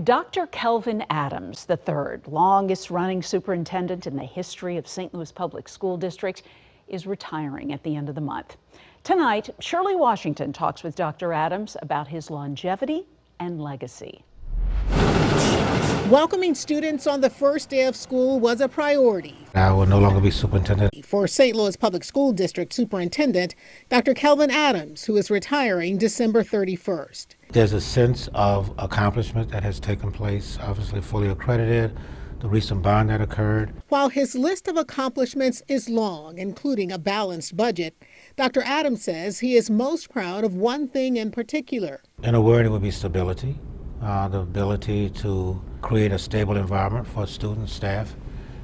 Dr. Kelvin Adams, the third longest running superintendent in the history of St. Louis Public School District, is retiring at the end of the month. Tonight, Shirley Washington talks with Dr. Adams about his longevity and legacy. Welcoming students on the first day of school was a priority. I will no longer be superintendent. For St. Louis Public School District Superintendent Dr. Kelvin Adams, who is retiring December 31st. There's a sense of accomplishment that has taken place, obviously fully accredited, the recent bond that occurred. While his list of accomplishments is long, including a balanced budget, Dr. Adams says he is most proud of one thing in particular. In a word, it would be stability, the ability to create a stable environment for students, staff,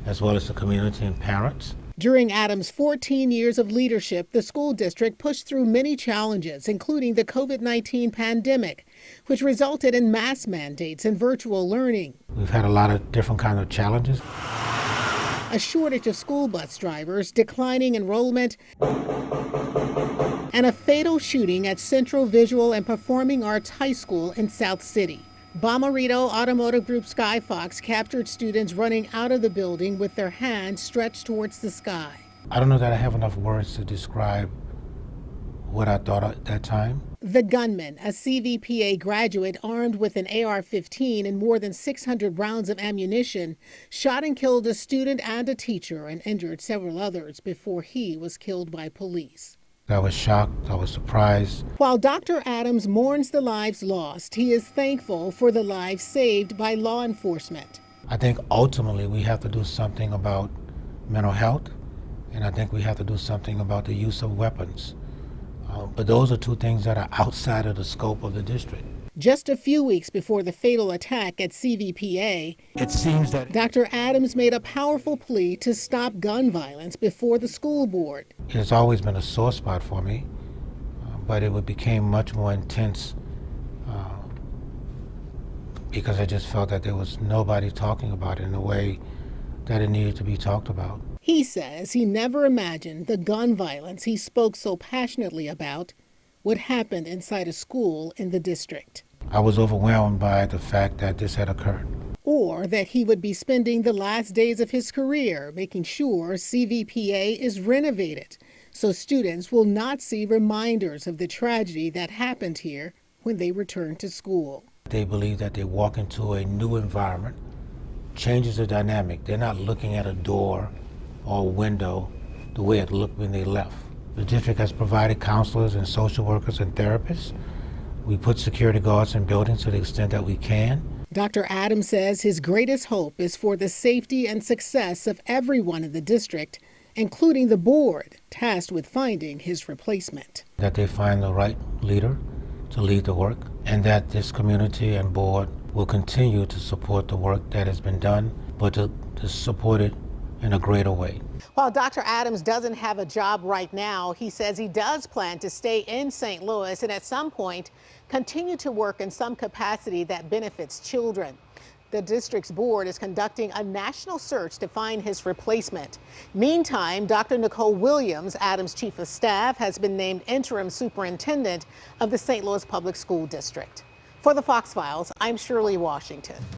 as well as the community and parents. During Adams' 14 years of leadership, the school district pushed through many challenges, including the COVID-19 pandemic, which resulted in mask mandates and virtual learning. We've had a lot of different kinds of challenges. A shortage of school bus drivers, declining enrollment, and a fatal shooting at Central Visual and Performing Arts High School in South City. Bommarito Automotive Group Skyfox captured students running out of the building with their hands stretched towards the sky. I don't know that I have enough words to describe what I thought at that time. The gunman, a CVPA graduate armed with an AR-15 and more than 600 rounds of ammunition, shot and killed a student and a teacher and injured several others before he was killed by police. I was shocked, I was surprised. While Dr. Adams mourns the lives lost, he is thankful for the lives saved by law enforcement. I think ultimately we have to do something about mental health, and I think we have to do something about the use of weapons. But those are two things that are outside of the scope of the district. Just a few weeks before the fatal attack at CVPA, It seems that Dr. Adams made a powerful plea to stop gun violence before the school board. it has always been a sore spot for me, but it became much more intense because I just felt that there was nobody talking about it in the way that it needed to be talked about. He says he never imagined the gun violence he spoke so passionately about would happen inside a school in the district. I was overwhelmed by the fact that this had occurred. Or that he would be spending the last days of his career making sure CVPA is renovated so students will not see reminders of the tragedy that happened here when they return to school. They believe that they walk into a new environment, changes the dynamic. They're not looking at a door or a window the way it looked when they left. The district has provided counselors and social workers and therapists. We put security guards in buildings to the extent that we can. Dr. Adams says his greatest hope is for the safety and success of everyone in the district, including the board tasked with finding his replacement. That they find the right leader to lead the work, and that this community and board will continue to support the work that has been done, but to support it in a greater way. While Dr. Adams doesn't have a job right now, he says he does plan to stay in St. Louis and at some point continue to work in some capacity that benefits children. The district's board is conducting a national search to find his replacement. Meantime, Dr. Nicole Williams, Adams' chief of staff, has been named interim superintendent of the St. Louis Public School District. For the Fox Files, I'm Shirley Washington.